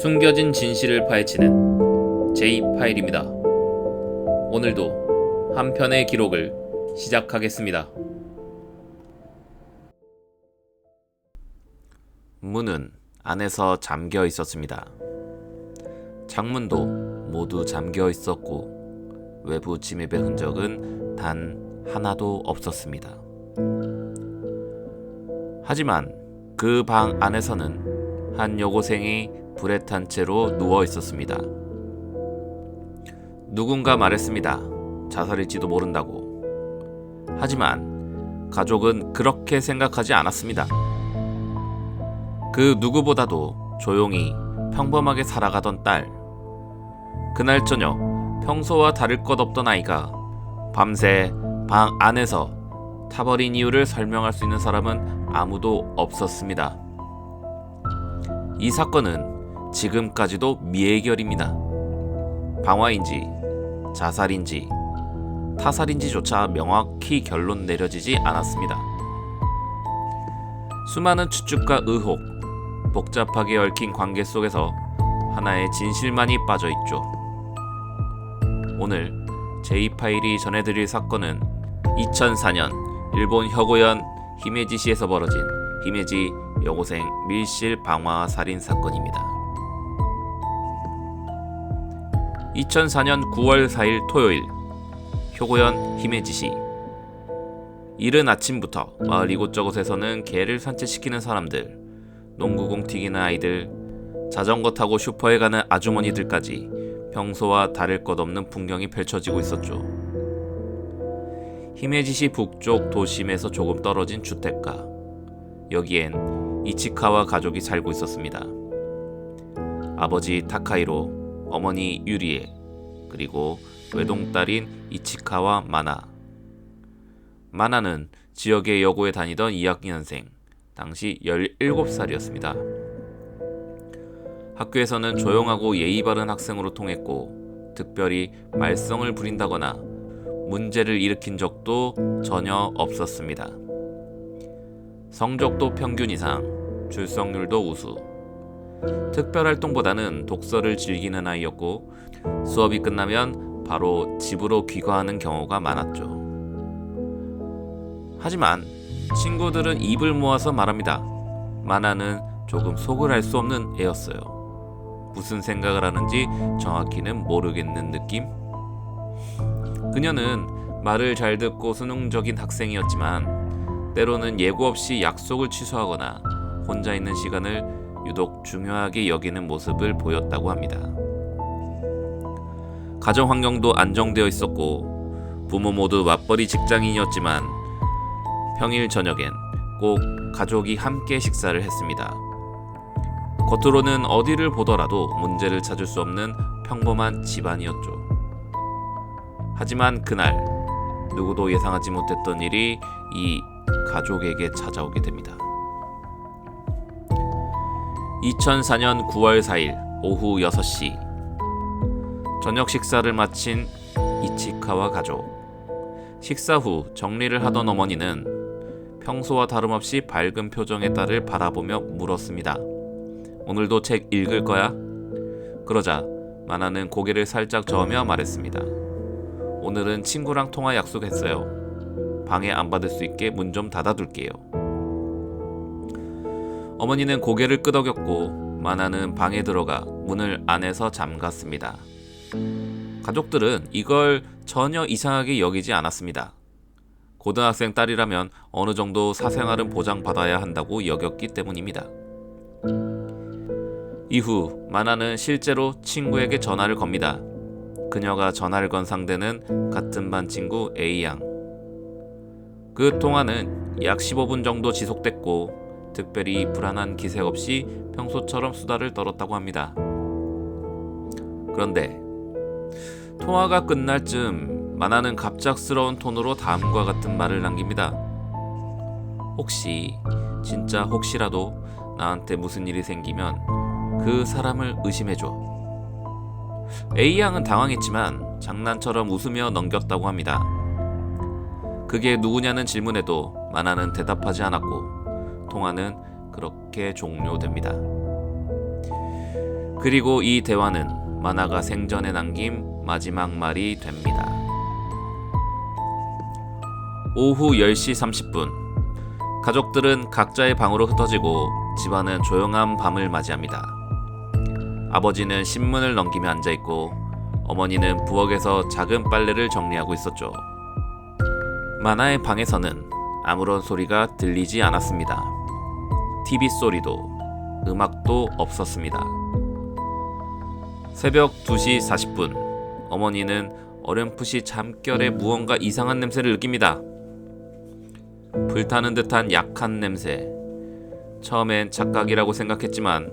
숨겨진 진실을 파헤치는 J-파일입니다. 오늘도 한 편의 기록을 시작하겠습니다. 문은 안에서 잠겨 있었습니다. 창문도 모두 잠겨 있었고 외부 침입의 흔적은 단 하나도 없었습니다. 하지만 그 방 안에서는 한 여고생이 불에 탄 채로 누워 있었습니다. 누군가 말했습니다. 자살일지도 모른다고. 하지만 가족은 그렇게 생각하지 않았습니다. 그 누구보다도 조용히 평범하게 살아가던 딸. 그날 저녁 평소와 다를 것 없던 아이가 밤새 방 안에서 타버린 이유를 설명할 수 있는 사람은 아무도 없었습니다. 이 사건은 지금까지도 미해결입니다. 방화인지 자살인지 타살인지조차 명확히 결론 내려지지 않았습니다. 수많은 추측과 의혹, 복잡하게 얽힌 관계 속에서 하나의 진실만이 빠져있죠. 오늘 J-파일이 전해드릴 사건은 2004년 일본 혀고현 히메지시에서 벌어진 히메지 여고생 밀실 방화 살인 사건입니다. 2004년 9월 4일 토요일 혀고현 히메지시. 이른 아침부터 마을 이곳저곳에서는 개를 산책시키는 사람들, 농구공 튀기는 아이들, 자전거 타고 슈퍼에 가는 아주머니들까지 평소와 다를 것 없는 풍경이 펼쳐지고 있었죠. 히메지시 북쪽 도심에서 조금 떨어진 주택가. 여기엔 이치카와 가족이 살고 있었습니다. 아버지 타카이로, 어머니 유리에, 그리고 외동딸인 이치카와 마나. 마나는 지역의 여고에 다니던 2학년생, 당시 17살이었습니다. 학교에서는 조용하고 예의 바른 학생으로 통했고 특별히 말썽을 부린다거나 문제를 일으킨 적도 전혀 없었습니다. 성적도 평균 이상, 출석률도 우수. 특별 활동보다는 독서를 즐기는 아이였고 수업이 끝나면 바로 집으로 귀가하는 경우가 많았죠. 하지만 친구들은 입을 모아서 말합니다. 마나는 조금 속을 알 수 없는 애였어요. 무슨 생각을 하는지 정확히는 모르겠는 느낌? 그녀는 말을 잘 듣고 수능적인 학생이었지만 때로는 예고 없이 약속을 취소하거나 혼자 있는 시간을 유독 중요하게 여기는 모습을 보였다고 합니다. 가정 환경도 안정되어 있었고 부모 모두 맞벌이 직장인이었지만 평일 저녁엔 꼭 가족이 함께 식사를 했습니다. 겉으로는 어디를 보더라도 문제를 찾을 수 없는 평범한 집안이었죠. 하지만 그날 누구도 예상하지 못했던 일이 이 가족에게 찾아오게 됩니다. 2004년 9월 4일 오후 6시 저녁 식사를 마친 이치카와 가족. 식사 후 정리를 하던 어머니는 평소와 다름없이 밝은 표정의 딸을 바라보며 물었습니다. 오늘도 책 읽을 거야? 그러자 마나는 고개를 살짝 저으며 말했습니다. 오늘은 친구랑 통화 약속했어요. 방해 안 받을 수 있게 문 좀 닫아둘게요. 어머니는 고개를 끄덕였고 마나는 방에 들어가 문을 안에서 잠갔습니다. 가족들은 이걸 전혀 이상하게 여기지 않았습니다. 고등학생 딸이라면 어느 정도 사생활은 보장받아야 한다고 여겼기 때문입니다. 이후 마나는 실제로 친구에게 전화를 겁니다. 그녀가 전화를 건 상대는 같은 반 친구 A양. 그 통화는 약 15분 정도 지속됐고 특별히 불안한 기색 없이 평소처럼 수다를 떨었다고 합니다. 그런데 통화가 끝날 즈음 마나는 갑작스러운 톤으로 다음과 같은 말을 남깁니다. 혹시, 진짜 혹시라도 나한테 무슨 일이 생기면 그 사람을 의심해줘. A양은 당황했지만 장난처럼 웃으며 넘겼다고 합니다. 그게 누구냐는 질문에도 마나는 대답하지 않았고 통화는 그렇게 종료됩니다. 그리고 이 대화는 만화가 생전에 남긴 마지막 말이 됩니다. 오후 10시 30분 가족들은 각자의 방으로 흩어지고 집안은 조용한 밤을 맞이합니다. 아버지는 신문을 넘기며 앉아있고 어머니는 부엌에서 작은 빨래를 정리하고 있었죠. 만화의 방에서는 아무런 소리가 들리지 않았습니다. TV 소리도 음악도 없었습니다. 새벽 2시 40분 어머니는 어렴풋이 잠결에 무언가 이상한 냄새를 느낍니다. 불타는 듯한 약한 냄새. 처음엔 착각이라고 생각했지만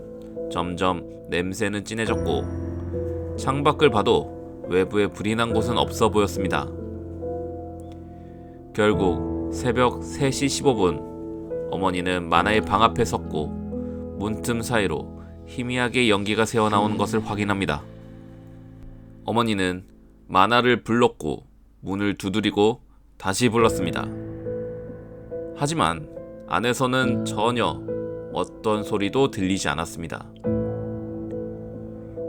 점점 냄새는 진해졌고 창밖을 봐도 외부에 불이 난 곳은 없어 보였습니다. 결국 새벽 3시 15분 어머니는 만화의 방 앞에 섰고 문틈 사이로 희미하게 연기가 새어나오는 것을 확인합니다. 어머니는 만화를 불렀고 문을 두드리고 다시 불렀습니다. 하지만 안에서는 전혀 어떤 소리도 들리지 않았습니다.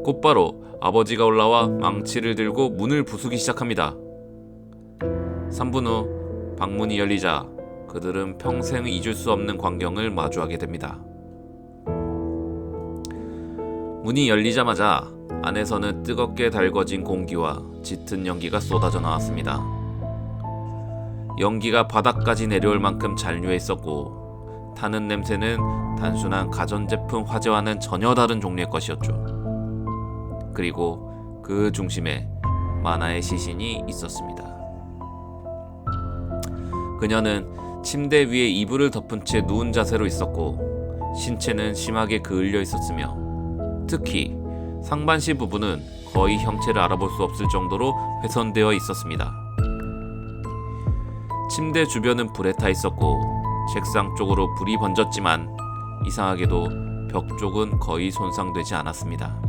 곧바로 아버지가 올라와 망치를 들고 문을 부수기 시작합니다. 3분 후 방문이 열리자 그들은 평생 잊을 수 없는 광경을 마주하게 됩니다. 문이 열리자마자 안에서는 뜨겁게 달궈진 공기와 짙은 연기가 쏟아져 나왔습니다. 연기가 바닥까지 내려올 만큼 잔류해 있었고 타는 냄새는 단순한 가전제품 화재와는 전혀 다른 종류의 것이었죠. 그리고 그 중심에 만화의 시신이 있었습니다. 그녀는 침대 위에 이불을 덮은 채 누운 자세로 있었고 신체는 심하게 그을려 있었으며 특히 상반신 부분은 거의 형체를 알아볼 수 없을 정도로 훼손되어 있었습니다. 침대 주변은 불에 타 있었고 책상 쪽으로 불이 번졌지만 이상하게도 벽 쪽은 거의 손상되지 않았습니다.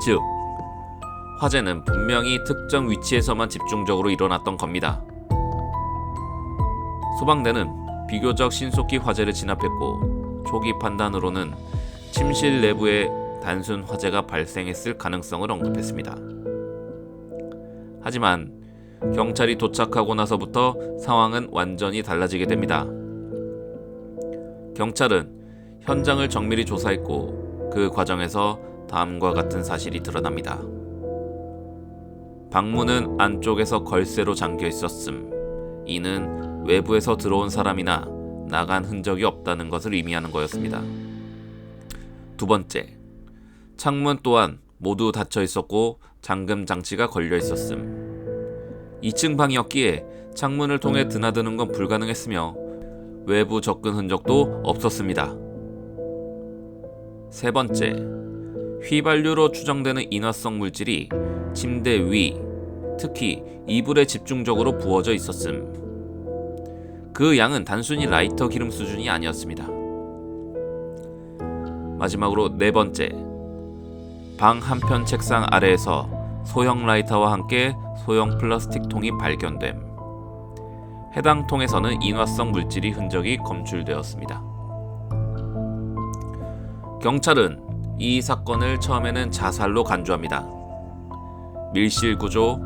즉, 화재는 분명히 특정 위치에서만 집중적으로 일어났던 겁니다. 소방대는 비교적 신속히 화재를 진압했고 초기 판단으로는 침실 내부에 단순 화재가 발생했을 가능성을 언급했습니다. 하지만 경찰이 도착하고 나서부터 상황은 완전히 달라지게 됩니다. 경찰은 현장을 정밀히 조사했고 그 과정에서 다음과 같은 사실이 드러납니다. 방문은 안쪽에서 걸쇠로 잠겨 있었음. 이는 외부에서 들어온 사람이나 나간 흔적이 없다는 것을 의미하는 거였습니다. 두 번째, 창문 또한 모두 닫혀 있었고 잠금 장치가 걸려 있었음. 2층 방이었기에 창문을 통해 드나드는 건 불가능했으며 외부 접근 흔적도 없었습니다. 세 번째, 휘발유로 추정되는 인화성 물질이 침대 위, 특히 이불에 집중적으로 부어져 있었음. 그 양은 단순히 라이터 기름 수준이 아니었습니다. 마지막으로 네 번째, 방 한편 책상 아래에서 소형 라이터와 함께 소형 플라스틱 통이 발견됨. 해당 통에서는 인화성 물질이 흔적이 검출되었습니다. 경찰은 이 사건을 처음에는 자살로 간주합니다. 밀실 구조,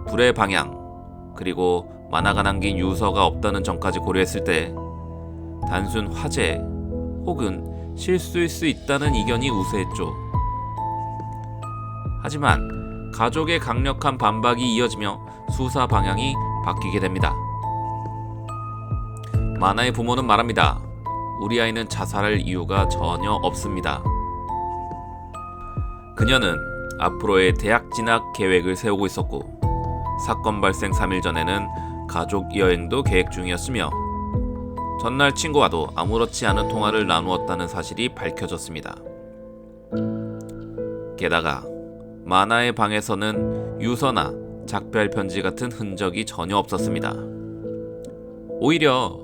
불의 방향, 그리고 만화가 남긴 유서가 없다는 점까지 고려했을 때 단순 화재 혹은 실수일 수 있다는 의견이 우세했죠. 하지만 가족의 강력한 반박이 이어지며 수사 방향이 바뀌게 됩니다. 만화의 부모는 말합니다. 우리 아이는 자살할 이유가 전혀 없습니다. 그녀는 앞으로의 대학 진학 계획을 세우고 있었고 사건 발생 3일 전에는 가족 여행도 계획 중이었으며 전날 친구와도 아무렇지 않은 통화를 나누었다는 사실이 밝혀졌습니다. 게다가 만화의 방에서는 유서나 작별 편지 같은 흔적이 전혀 없었습니다. 오히려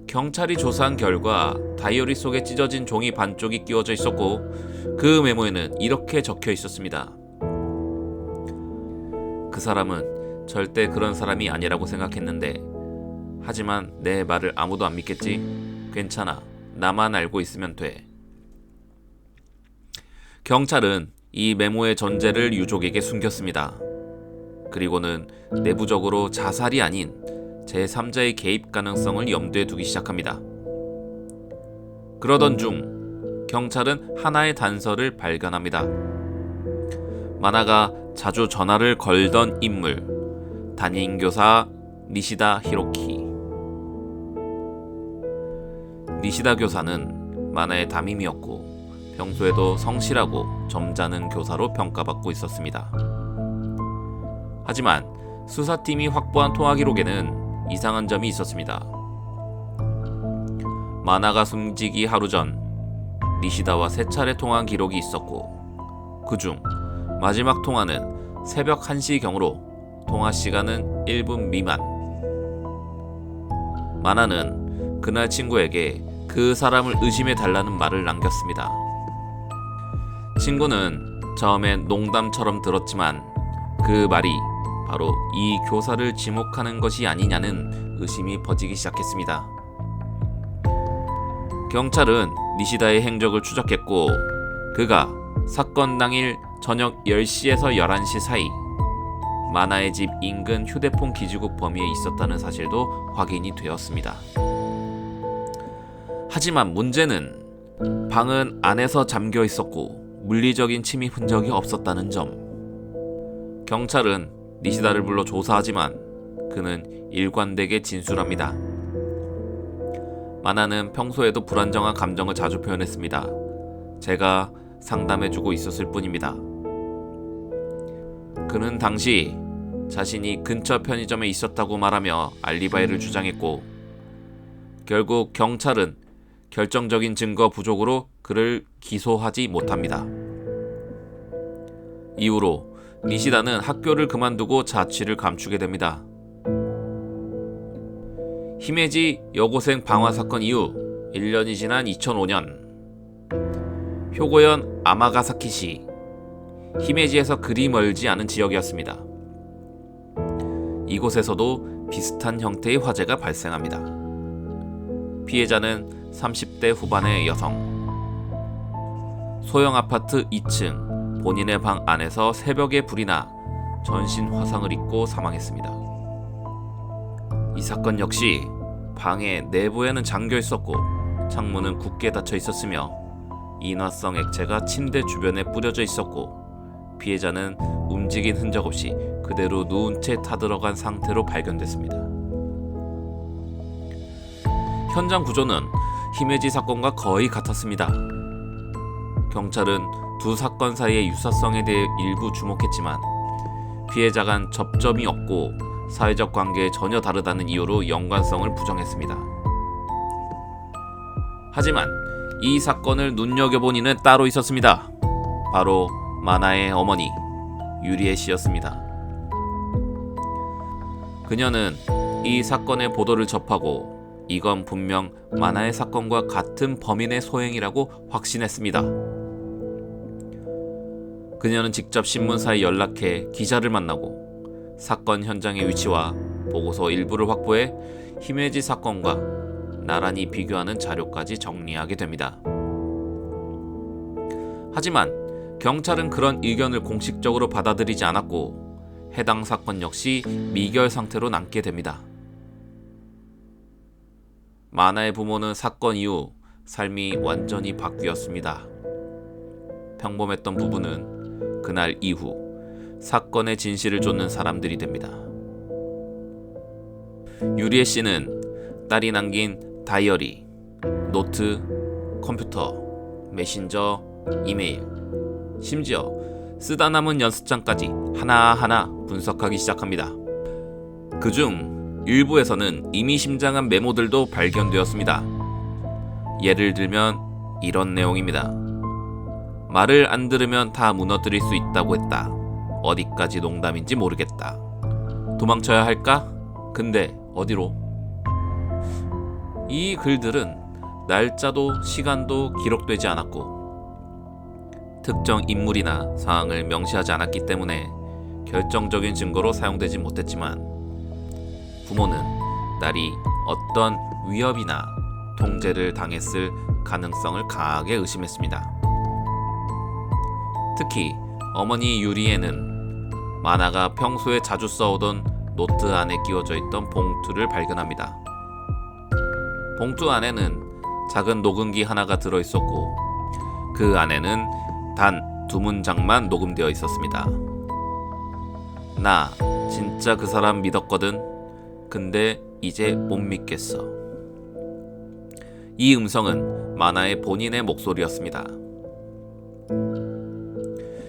경찰이 조사한 결과 다이어리 속에 찢어진 종이 반쪽이 끼워져 있었고 그 메모에는 이렇게 적혀 있었습니다. 그 사람은 절대 그런 사람이 아니라고 생각했는데 하지만 내 말을 아무도 안 믿겠지? 괜찮아. 나만 알고 있으면 돼. 경찰은 이 메모의 전제를 유족에게 숨겼습니다. 그리고는 내부적으로 자살이 아닌 제3자의 개입 가능성을 염두에 두기 시작합니다. 그러던 중 경찰은 하나의 단서를 발견합니다. 마나가 자주 전화를 걸던 인물, 담임교사 니시다 히로키. 니시다 교사는 마나의 담임이었고 평소에도 성실하고 점잖은 교사로 평가받고 있었습니다. 하지만 수사팀이 확보한 통화 기록에는 이상한 점이 있었습니다. 마나가 숨지기 하루 전 니시다와 3차례 통화 기록이 있었고 그중 마지막 통화는 새벽 1시경으로 통화 시간은 1분 미만. 마나는 그날 친구에게 그 사람을 의심해 달라는 말을 남겼습니다. 친구는 처음엔 농담처럼 들었지만 그 말이 바로 이 교사를 지목하는 것이 아니냐는 의심이 퍼지기 시작했습니다. 경찰은 니시다의 행적을 추적했고 그가 사건 당일 저녁 10시에서 11시 사이 마나의 집 인근 휴대폰 기지국 범위에 있었다는 사실도 확인이 되었습니다. 하지만 문제는 방은 안에서 잠겨 있었고 물리적인 침입 흔적이 없었다는 점. 경찰은 니시다를 불러 조사하지만 그는 일관되게 진술합니다. 마나는 평소에도 불안정한 감정을 자주 표현했습니다. 제가 상담해주고 있었을 뿐입니다. 그는 당시 자신이 근처 편의점에 있었다고 말하며 알리바이를 주장했고 결국 경찰은 결정적인 증거 부족으로 그를 기소하지 못합니다. 이후로 니시다는 학교를 그만두고 자취를 감추게 됩니다. 히메지 여고생 방화 사건 이후 1년이 지난 2005년 효고현 아마가사키시 히메지에서 그리 멀지 않은 지역이었습니다. 이곳에서도 비슷한 형태의 화재가 발생합니다. 피해자는 30대 후반의 여성. 소형 아파트 2층 본인의 방 안에서 새벽에 불이 나 전신 화상을 입고 사망했습니다. 이 사건 역시 방의 내부에는 잠겨 있었고 창문은 굳게 닫혀 있었으며 인화성 액체가 침대 주변에 뿌려져 있었고 피해자는 움직인 흔적 없이 그대로 누운 채 타들어간 상태로 발견됐습니다. 현장 구조는 히메지 사건과 거의 같았습니다. 경찰은 두 사건 사이의 유사성에 대해 일부 주목했지만 피해자 간 접점이 없고 사회적 관계에 전혀 다르다는 이유로 연관성을 부정했습니다. 하지만 이 사건을 눈여겨본 이는 따로 있었습니다. 바로 마나의 어머니 유리에 씨였습니다. 그녀는 이 사건의 보도를 접하고 이건 분명 마나의 사건과 같은 범인의 소행이라고 확신했습니다. 그녀는 직접 신문사에 연락해 기자를 만나고 사건 현장의 위치와 보고서 일부를 확보해 히메지 사건과 나란히 비교하는 자료까지 정리하게 됩니다. 하지만 경찰은 그런 의견을 공식적으로 받아들이지 않았고 해당 사건 역시 미결 상태로 남게 됩니다. 마나의 부모는 사건 이후 삶이 완전히 바뀌었습니다. 평범했던 부부는 그날 이후 사건의 진실을 쫓는 사람들이 됩니다. 유리에 씨는 딸이 남긴 다이어리, 노트, 컴퓨터, 메신저, 이메일, 심지어 쓰다 남은 연습장까지 하나하나 분석하기 시작합니다. 그중 일부에서는 이미 심장한 메모들도 발견되었습니다. 예를 들면 이런 내용입니다. 말을 안 들으면 다 무너뜨릴 수 있다고 했다. 어디까지 농담인지 모르겠다. 도망쳐야 할까? 근데 어디로? 이 글들은 날짜도 시간도 기록되지 않았고 특정 인물이나 상황을 명시하지 않았기 때문에 결정적인 증거로 사용되지 못했지만 부모는 딸이 어떤 위협이나 통제를 당했을 가능성을 강하게 의심했습니다. 특히 어머니 유리에는 마나가 평소에 자주 써오던 노트 안에 끼워져 있던 봉투를 발견합니다. 봉투 안에는 작은 녹음기 하나가 들어있었고 그 안에는 단 2문장만 녹음되어 있었습니다. 나 진짜 그 사람 믿었거든. 근데 이제 못 믿겠어. 이 음성은 마나의 본인의 목소리였습니다.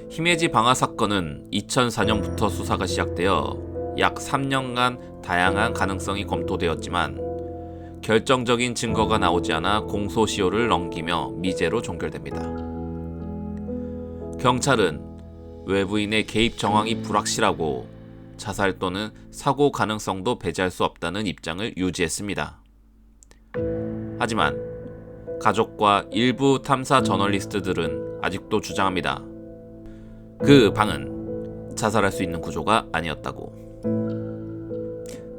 히메지 방화 사건은 2004년부터 수사가 시작되어 약 3년간 다양한 가능성이 검토되었지만 결정적인 증거가 나오지 않아 공소시효를 넘기며 미제로 종결됩니다. 경찰은 외부인의 개입 정황이 불확실하고 자살 또는 사고 가능성도 배제할 수 없다는 입장을 유지했습니다. 하지만 가족과 일부 탐사 저널리스트들은 아직도 주장합니다. 그 방은 자살할 수 있는 구조가 아니었다고.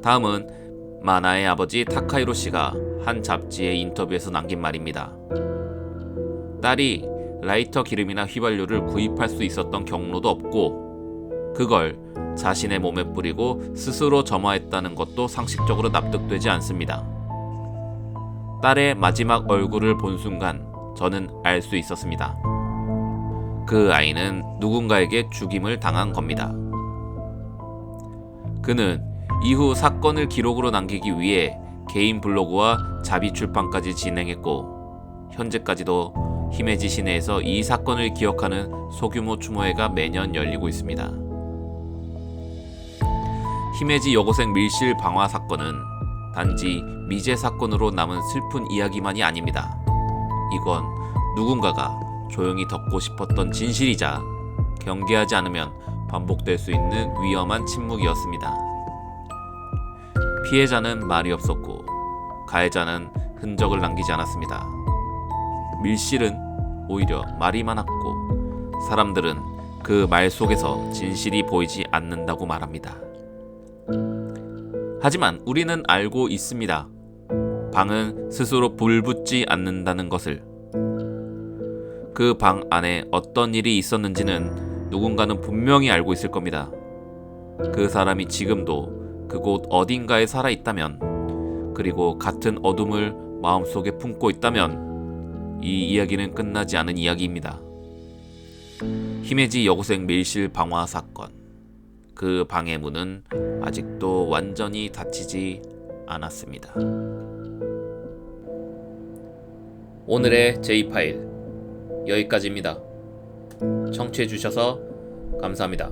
다음은 마나의 아버지 타카히로 씨가 한 잡지의 인터뷰에서 남긴 말입니다. 딸이 라이터 기름이나 휘발유를 구입할 수 있었던 경로도 없고 그걸 자신의 몸에 뿌리고 스스로 점화했다는 것도 상식적으로 납득되지 않습니다. 딸의 마지막 얼굴을 본 순간 저는 알 수 있었습니다. 그 아이는 누군가에게 죽임을 당한 겁니다. 그는 이후 사건을 기록으로 남기기 위해 개인 블로그와 자비 출판까지 진행했고 현재까지도 히메지 시내에서 이 사건을 기억하는 소규모 추모회가 매년 열리고 있습니다. 히메지 여고생 밀실 방화 사건은 단지 미제 사건으로 남은 슬픈 이야기만이 아닙니다. 이건 누군가가 조용히 덮고 싶었던 진실이자 경계하지 않으면 반복될 수 있는 위험한 침묵이었습니다. 피해자는 말이 없었고 가해자는 흔적을 남기지 않았습니다. 밀실은 오히려 말이 많았고 사람들은 그 말 속에서 진실이 보이지 않는다고 말합니다. 하지만 우리는 알고 있습니다. 방은 스스로 불붙지 않는다는 것을. 그 방 안에 어떤 일이 있었는지는 누군가는 분명히 알고 있을 겁니다. 그 사람이 지금도 그곳 어딘가에 살아있다면, 그리고 같은 어둠을 마음속에 품고 있다면 이 이야기는 끝나지 않은 이야기입니다. 히메지 여고생 밀실 방화 사건. 그 방의 문은 아직도 완전히 닫히지 않았습니다. 오늘의 J파일 여기까지입니다. 청취해주셔서 감사합니다.